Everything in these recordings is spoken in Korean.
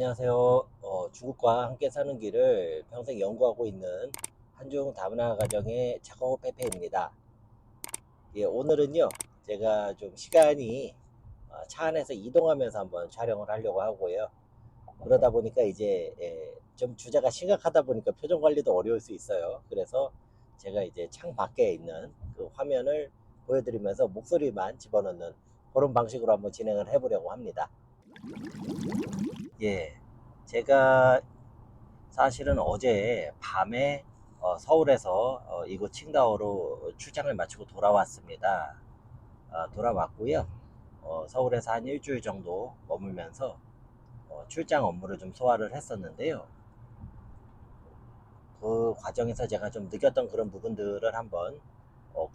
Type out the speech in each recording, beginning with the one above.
안녕하세요. 중국과 함께 사는 길을 평생 연구하고 있는 한중 다문화 가정의 작업 페페입니다. 예, 오늘은요, 제가 좀 시간이 차 안에서 이동하면서 한번 촬영을 하려고 하고요. 그러다 보니까 이제 좀 주제가 심각하다 보니까 표정 관리도 어려울 수 있어요. 그래서 제가 이제 창 밖에 있는 그 화면을 보여드리면서 목소리만 집어넣는 그런 방식으로 한번 진행을 해보려고 합니다. 예, 제가 사실은 어제 밤에 서울에서 이곳 칭다오로 출장을 마치고 돌아왔습니다. 돌아왔고요. 서울에서 한 일주일 정도 머물면서 출장 업무를 좀 소화를 했었는데요. 그 과정에서 제가 좀 느꼈던 그런 부분들을 한번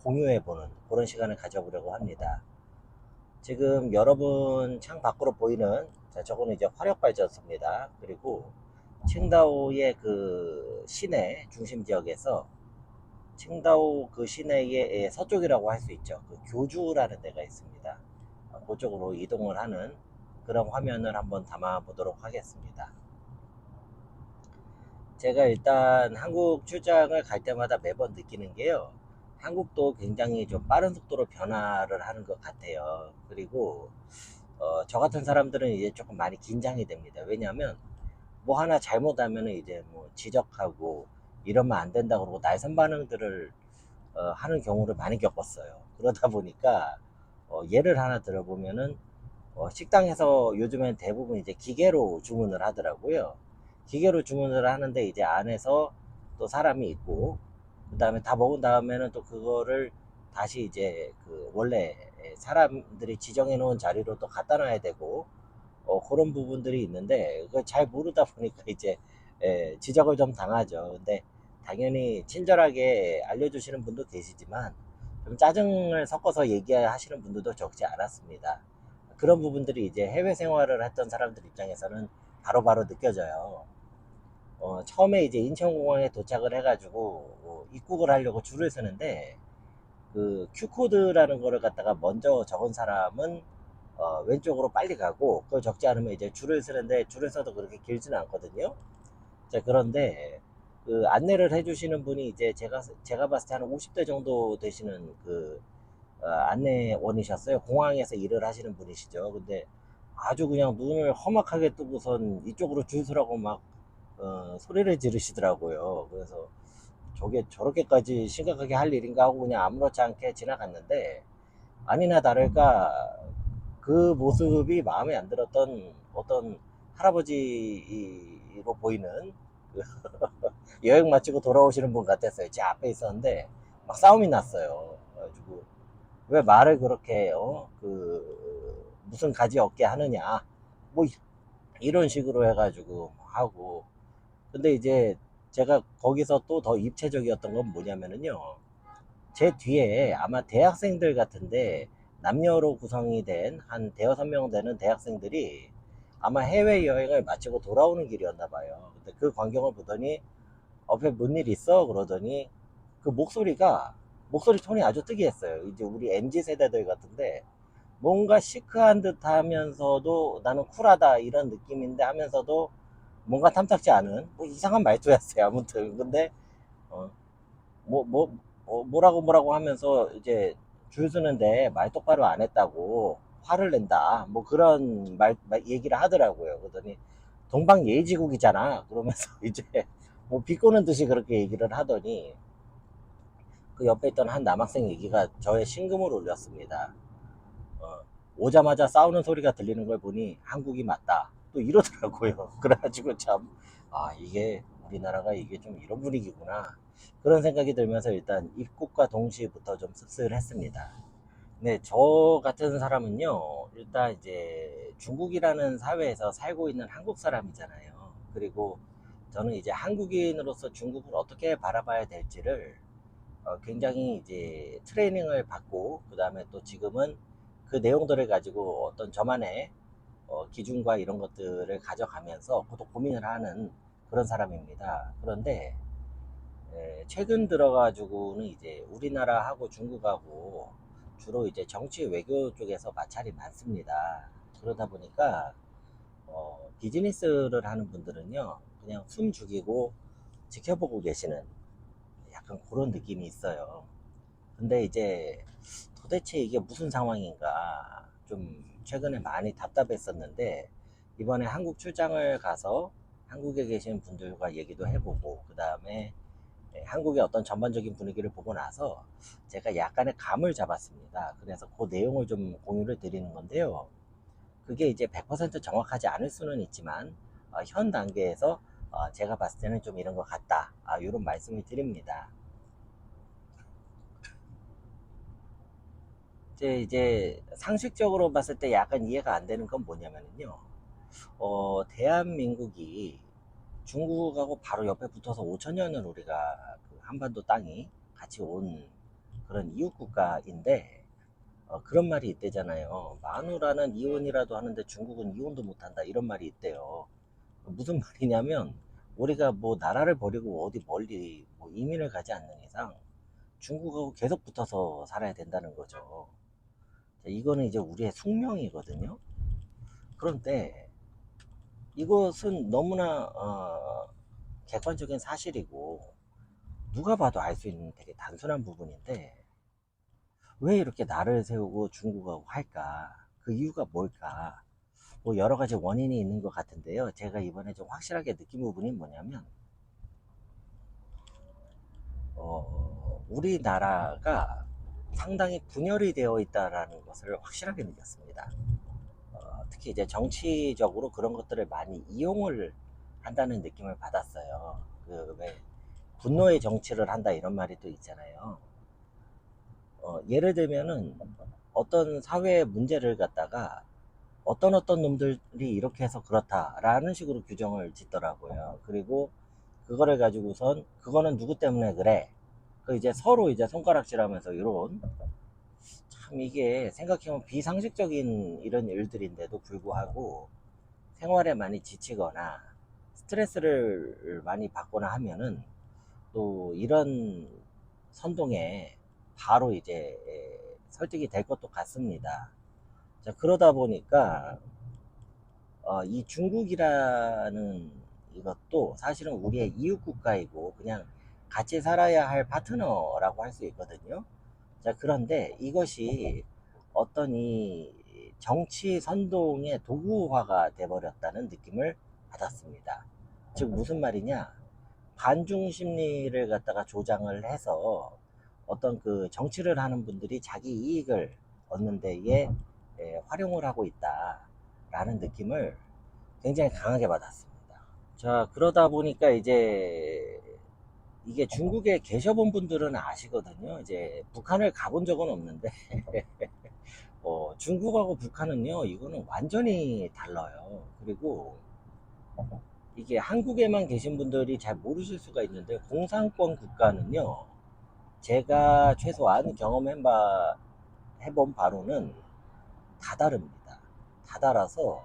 공유해보는 그런 시간을 가져보려고 합니다. 지금 여러분 창 밖으로 보이는 저거는 이제 화력발전소입니다. 그리고 칭다오의 그 시내 중심 지역에서 칭다오 그 시내의 서쪽이라고 할 수 있죠. 그 교주라는 데가 있습니다. 그쪽으로 이동을 하는 그런 화면을 한번 담아 보도록 하겠습니다. 제가 일단 한국 출장을 갈 때마다 매번 느끼는 게요. 한국도 굉장히 좀 빠른 속도로 변화를 하는 것 같아요. 그리고 저 같은 사람들은 이제 조금 많이 긴장이 됩니다. 왜냐하면 뭐 하나 잘못하면 이제 뭐 지적하고 이러면 안 된다 그러고 날선 반응들을 하는 경우를 많이 겪었어요. 그러다 보니까 예를 하나 들어보면은 식당에서 요즘엔 대부분 이제 기계로 주문을 하더라고요. 기계로 주문을 하는데 이제 안에서 또 사람이 있고 그 다음에 다 먹은 다음에는 또 그거를 다시 이제 그 원래 사람들이 지정해 놓은 자리로 또 갖다 놔야 되고 그런 부분들이 있는데 그걸 잘 모르다 보니까 이제 지적을 좀 당하죠. 근데 당연히 친절하게 알려주시는 분도 계시지만 좀 짜증을 섞어서 얘기하시는 분들도 적지 않았습니다. 그런 부분들이 이제 해외 생활을 했던 사람들 입장에서는 바로바로 느껴져요. 처음에 이제 인천공항에 도착을 해가지고 입국을 하려고 줄을 서는데 그 Q코드라는 거를 갖다가 먼저 적은 사람은 왼쪽으로 빨리 가고 그걸 적지 않으면 이제 줄을 서는데 줄을 서도 그렇게 길지는 않거든요. 자, 그런데 그 안내를 해주시는 분이 이제 제가 봤을 때 한 50대 정도 되시는 그 안내원이셨어요. 공항에서 일을 하시는 분이시죠. 근데 아주 그냥 눈을 험악하게 뜨고선 이쪽으로 줄 서라고 막 소리를 지르시더라고요. 그래서 저게 저렇게까지 심각하게 할 일인가 하고 그냥 아무렇지 않게 지나갔는데 아니나 다를까 그 모습이 마음에 안 들었던 어떤 할아버지로 보이는 그 여행 마치고 돌아오시는 분 같았어요. 제 앞에 있었는데 막 싸움이 났어요. 그래가지고 왜 말을 그렇게 그 무슨 가지 없게 하느냐 뭐 이런 식으로 해가지고 하고 근데 이제 제가 거기서 또 더 입체적이었던 건 뭐냐면은요 제 뒤에 아마 대학생들 같은데 남녀로 구성이 된 한 대여섯 명 되는 대학생들이 아마 해외여행을 마치고 돌아오는 길이었나 봐요. 근데 그 광경을 보더니 옆에 뭔 일 있어? 그러더니 그 목소리 톤이 아주 특이했어요. 이제 우리 MZ 세대들 같은데 뭔가 시크한 듯 하면서도 나는 쿨하다 이런 느낌인데 하면서도 뭔가 탐탁지 않은 뭐 이상한 말투였어요. 아무튼 근데 어, 뭐, 뭐, 뭐라고 하면서 이제 줄 서는데 말 똑바로 안 했다고 화를 낸다. 뭐 그런 얘기를 하더라고요. 그러더니 동방예의지국이잖아. 그러면서 이제 뭐 비꼬는 듯이 그렇게 얘기를 하더니 그 옆에 있던 한 남학생 얘기가 저의 심금을 울렸습니다. 어, 오자마자 싸우는 소리가 들리는 걸 보니 한국이 맞다. 또 이러더라고요. 그래가지고 참, 이게 우리나라가 이게 좀 이런 분위기구나. 그런 생각이 들면서 일단 입국과 동시부터 좀 씁쓸했습니다. 네, 저 같은 사람은요, 일단 이제 중국이라는 사회에서 살고 있는 한국 사람이잖아요. 그리고 저는 이제 한국인으로서 중국을 어떻게 바라봐야 될지를 굉장히 이제 트레이닝을 받고 그 다음에 또 지금은 그 내용들을 가지고 어떤 저만의 기준과 이런 것들을 가져가면서 또 고민을 하는 그런 사람입니다. 그런데 최근 들어가지고는 이제 우리나라하고 중국하고 주로 이제 정치 외교 쪽에서 마찰이 많습니다. 그러다 보니까 비즈니스를 하는 분들은요, 그냥 숨 죽이고 지켜보고 계시는 약간 그런 느낌이 있어요. 근데 이제 도대체 이게 무슨 상황인가 좀 최근에 많이 답답했었는데, 이번에 한국 출장을 가서 한국에 계신 분들과 얘기도 해보고, 그 다음에 한국의 어떤 전반적인 분위기를 보고 나서 제가 약간의 감을 잡았습니다. 그래서 그 내용을 좀 공유를 드리는 건데요. 그게 이제 100% 정확하지 않을 수는 있지만, 현 단계에서 제가 봤을 때는 좀 이런 것 같다, 이런 말씀을 드립니다. 이제 상식적으로 봤을 때 약간 이해가 안 되는 건 뭐냐면요. 대한민국이 중국하고 바로 옆에 붙어서 5천 년을 우리가 그 한반도 땅이 같이 온 그런 이웃 국가인데, 그런 말이 있대잖아요. 마누라는 이혼이라도 하는데 중국은 이혼도 못한다, 이런 말이 있대요. 무슨 말이냐면, 우리가 뭐 나라를 버리고 어디 멀리 뭐 이민을 가지 않는 이상 중국하고 계속 붙어서 살아야 된다는 거죠. 이거는 이제 우리의 숙명이거든요. 그런데 이것은 너무나 객관적인 사실이고 누가 봐도 알 수 있는 되게 단순한 부분인데, 왜 이렇게 나를 세우고 중국하고 할까? 그 이유가 뭘까? 뭐 여러 가지 원인이 있는 것 같은데요. 제가 이번에 좀 확실하게 느낀 부분이 뭐냐면, 우리나라가 상당히 분열이 되어 있다라는 것을 확실하게 느꼈습니다. 특히 이제 정치적으로 그런 것들을 많이 이용을 한다는 느낌을 받았어요. 그 왜 분노의 정치를 한다, 이런 말이 또 있잖아요. 예를 들면은 어떤 사회의 문제를 갖다가 어떤 놈들이 이렇게 해서 그렇다라는 식으로 규정을 짓더라고요. 그리고 그거를 가지고선 그거는 누구 때문에 그래? 그 이제 서로 이제 손가락질하면서 이런, 참 이게 생각해보면 비상식적인 이런 일들인데도 불구하고 생활에 많이 지치거나 스트레스를 많이 받거나 하면은 또 이런 선동에 바로 이제 설득이 될 것도 같습니다. 자, 그러다 보니까 이 중국이라는 이것도 사실은 우리의 이웃 국가이고 그냥 같이 살아야 할 파트너라고 할 수 있거든요. 자, 그런데 이것이 어떤 이 정치 선동의 도구화가 돼버렸다는 느낌을 받았습니다. 즉 무슨 말이냐? 반중 심리를 갖다가 조장을 해서 어떤 그 정치를 하는 분들이 자기 이익을 얻는 데에 활용을 하고 있다라는 느낌을 굉장히 강하게 받았습니다. 자, 그러다 보니까 이제 이게 중국에 계셔본 분들은 아시거든요. 이제 북한을 가본 적은 없는데 중국하고 북한은요, 이거는 완전히 달라요. 그리고 이게 한국에만 계신 분들이 잘 모르실 수가 있는데, 공산권 국가는요, 제가 최소한 해본 바로는 다 다릅니다. 다 달라서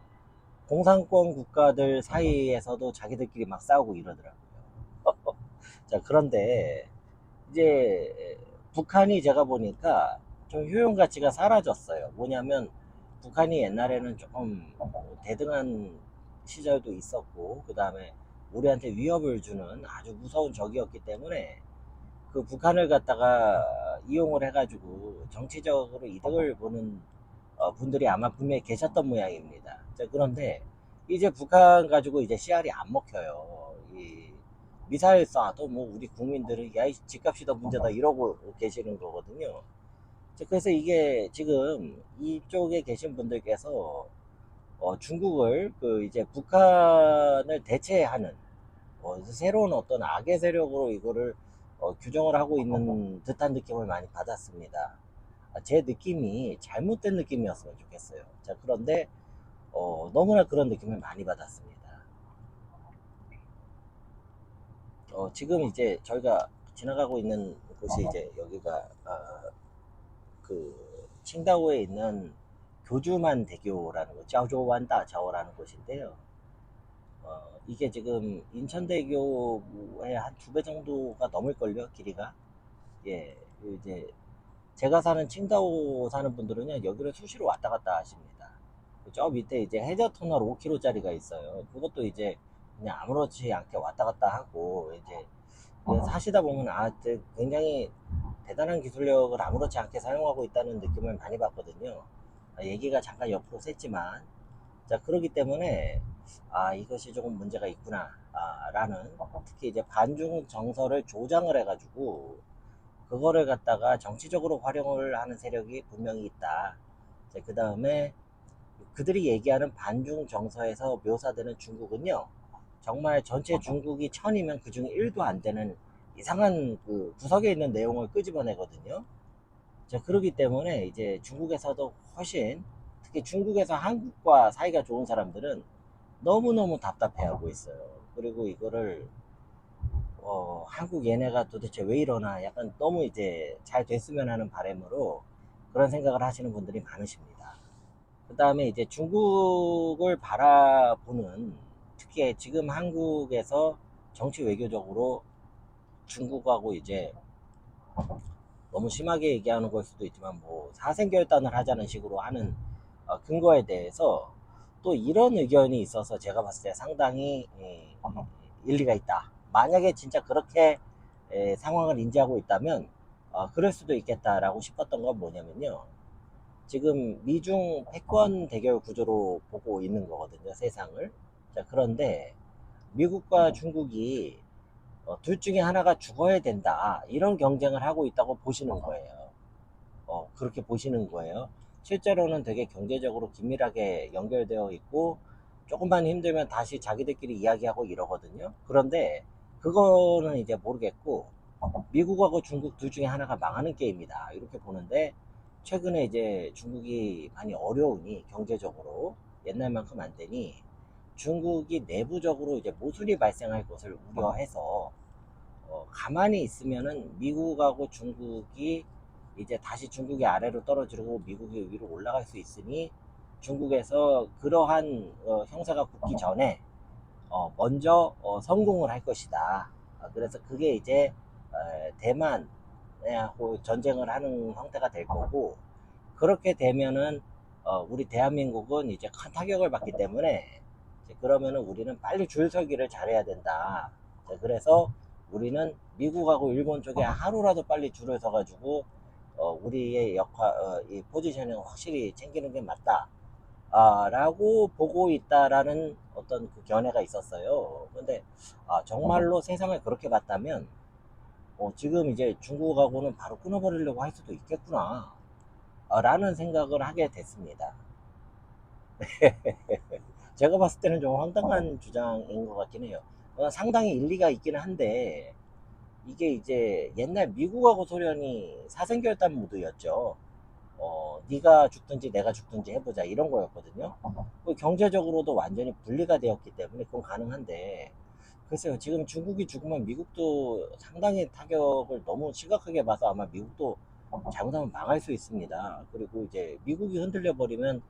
공산권 국가들 사이에서도 자기들끼리 막 싸우고 이러더라고요. 자, 그런데 이제 북한이 제가 보니까 좀 효용 가치가 사라졌어요. 뭐냐면 북한이 옛날에는 조금 대등한 시절도 있었고, 그 다음에 우리한테 위협을 주는 아주 무서운 적이었기 때문에 그 북한을 갖다가 이용을 해가지고 정치적으로 이득을 보는 분들이 아마 분명히 계셨던 모양입니다. 자, 그런데 이제 북한 가지고 이제 씨알이 안 먹혀요. 이 미사일 쏴도 뭐 우리 국민들은 야이 집값이 더 문제다 이러고 계시는 거거든요. 자, 그래서 이게 지금 이쪽에 계신 분들께서 중국을 그 이제 북한을 대체하는 새로운 어떤 악의 세력으로 이거를 규정을 하고 있는 듯한 느낌을 많이 받았습니다. 제 느낌이 잘못된 느낌이었으면 좋겠어요. 자, 그런데 너무나 그런 느낌을 많이 받았습니다. 지금 이제 저희가 지나가고 있는 곳이 이제 여기가 그 칭다오에 있는 교주만 대교라는 곳, 짜오조완 다자오라는 곳인데요. 이게 지금 인천대교의 한 2배 정도가 넘을걸요, 길이가. 예, 이제 제가 사는 칭다오 사는 분들은요, 여기를 수시로 왔다 갔다 하십니다. 저 밑에 이제 해저 터널 5km짜리가 있어요. 그것도 이제 그냥 아무렇지 않게 왔다 갔다 하고 이제 사시다 보면 굉장히 대단한 기술력을 아무렇지 않게 사용하고 있다는 느낌을 많이 받거든요. 얘기가 잠깐 옆으로 샜지만, 자, 그러기 때문에 이것이 조금 문제가 있구나 라는, 특히 이제 반중 정서를 조장을 해가지고 그거를 갖다가 정치적으로 활용을 하는 세력이 분명히 있다. 그 다음에 그들이 얘기하는 반중 정서에서 묘사되는 중국은요, 정말 전체 중국이 1000이면 그중 1도 안 되는 이상한 그 구석에 있는 내용을 끄집어내거든요. 자, 그러기 때문에 이제 중국에서도 훨씬, 특히 중국에서 한국과 사이가 좋은 사람들은 너무너무 답답해하고 있어요. 그리고 이거를 한국 얘네가 도대체 왜 이러나 약간 너무 이제 잘 됐으면 하는 바람으로 그런 생각을 하시는 분들이 많으십니다. 그 다음에 이제 중국을 바라보는, 특히 지금 한국에서 정치 외교적으로 중국하고 이제 너무 심하게 얘기하는 걸 수도 있지만 뭐 사생결단을 하자는 식으로 하는 근거에 대해서 또 이런 의견이 있어서 제가 봤을 때 상당히 일리가 있다. 만약에 진짜 그렇게 상황을 인지하고 있다면 그럴 수도 있겠다라고 싶었던 건 뭐냐면요. 지금 미중 패권 대결 구조로 보고 있는 거거든요, 세상을. 자, 그런데 미국과 중국이 둘 중에 하나가 죽어야 된다, 이런 경쟁을 하고 있다고 보시는 거예요. 그렇게 보시는 거예요. 실제로는 되게 경제적으로 긴밀하게 연결되어 있고 조금만 힘들면 다시 자기들끼리 이야기하고 이러거든요. 그런데 그거는 이제 모르겠고, 미국하고 중국 둘 중에 하나가 망하는 게임이다, 이렇게 보는데, 최근에 이제 중국이 많이 어려우니 경제적으로 옛날만큼 안 되니 중국이 내부적으로 이제 모순이 발생할 것을 우려해서 가만히 있으면은 미국하고 중국이 이제 다시 중국이 아래로 떨어지고 미국이 위로 올라갈 수 있으니 중국에서 그러한 형사가 붙기 전에 먼저 성공을 할 것이다. 그래서 그게 이제 대만하고 전쟁을 하는 형태가 될 거고, 그렇게 되면은 우리 대한민국은 이제 큰 타격을 받기 때문에 이제 그러면은 우리는 빨리 줄서기를 잘해야 된다. 그래서 우리는 미국하고 일본 쪽에 하루라도 빨리 줄을 서가지고 우리의 이 포지션을 확실히 챙기는 게 맞다. 라고 보고 있다라는 어떤 그 견해가 있었어요. 근데 정말로 세상을 그렇게 봤다면 지금 이제 중국하고는 바로 끊어버리려고 할 수도 있겠구나 라는 생각을 하게 됐습니다. 제가 봤을 때는 좀 황당한 주장인 것 같긴 해요. 상당히 일리가 있긴 한데, 이게 이제 옛날 미국하고 소련이 사생결단 모드였죠. 네가 죽든지 내가 죽든지 해보자, 이런 거였거든요. 경제적으로도 완전히 분리가 되었기 때문에 그건 가능한데, 글쎄요, 지금 중국이 죽으면 미국도 상당히 타격을 너무 심각하게 봐서 아마 미국도 잘못하면 망할 수 있습니다. 그리고 이제 미국이 흔들려 버리면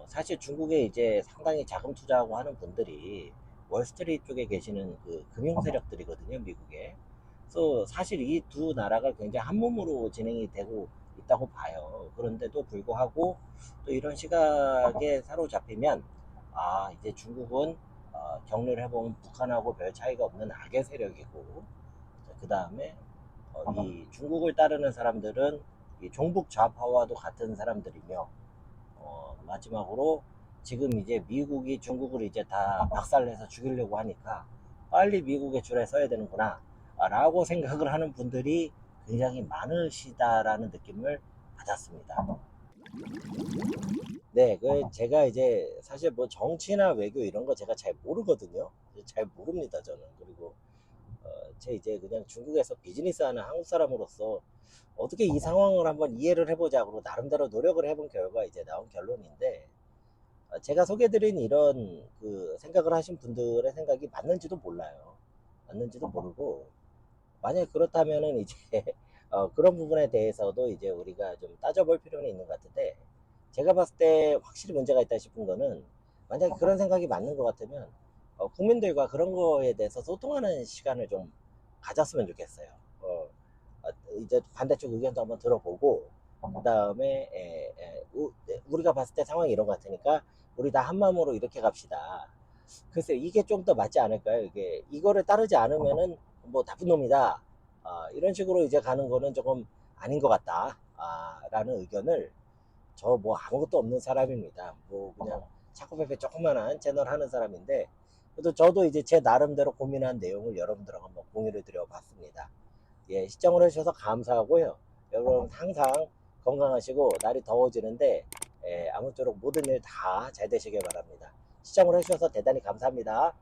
사실 중국에 이제 상당히 자금 투자하고 하는 분들이 월스트리트 쪽에 계시는 그 금융 세력들이거든요, 미국에. 그래서 사실 이 두 나라가 굉장히 한 몸으로 진행이 되고 있다고 봐요. 그런데도 불구하고 또 이런 시각에 사로잡히면 이제 중국은 정리를 해보면 북한하고 별 차이가 없는 악의 세력이고, 그 다음에 이 중국을 따르는 사람들은 이 종북 좌파와도 같은 사람들이며, 마지막으로 지금 이제 미국이 중국을 이제 다 박살내서 죽이려고 하니까 빨리 미국의 줄에 서야 되는구나 라고 생각을 하는 분들이 굉장히 많으시다라는 느낌을 받았습니다. 네, 제가 이제 사실 뭐 정치나 외교 이런 거 제가 잘 모르거든요. 잘 모릅니다, 저는. 그리고 제 이제 그냥 중국에서 비즈니스 하는 한국 사람으로서 어떻게 이 상황을 한번 이해를 해보자고 나름대로 노력을 해본 결과 이제 나온 결론인데, 제가 소개드린 이런 그 생각을 하신 분들의 생각이 맞는지도 몰라요. 맞는지도 모르고, 만약에 그렇다면은 이제 그런 부분에 대해서도 이제 우리가 좀 따져볼 필요는 있는 것 같은데, 제가 봤을 때 확실히 문제가 있다 싶은 거는, 만약에 그런 생각이 맞는 것 같으면 국민들과 그런 거에 대해서 소통하는 시간을 좀 가졌으면 좋겠어요. 이제 반대쪽 의견도 한번 들어보고, 그 다음에 우리가 봤을 때 상황이 이런 것 같으니까 우리 다 한마음으로 이렇게 갑시다. 글쎄요, 이게 좀 더 맞지 않을까요? 이게 이거를 따르지 않으면은 뭐 나쁜 놈이다. 이런 식으로 이제 가는 거는 조금 아닌 것 같다. 라는 의견을, 저 뭐 아무것도 없는 사람입니다. 뭐 그냥 차코페페 조그만한 채널 하는 사람인데, 그래도 저도 이제 제 나름대로 고민한 내용을 여러분들하고 한번 공유를 드려봤습니다. 예, 시청을 해주셔서 감사하고요. 여러분 항상 건강하시고, 날이 더워지는데 아무쪼록 모든 일 다 잘 되시길 바랍니다. 시청을 해주셔서 대단히 감사합니다.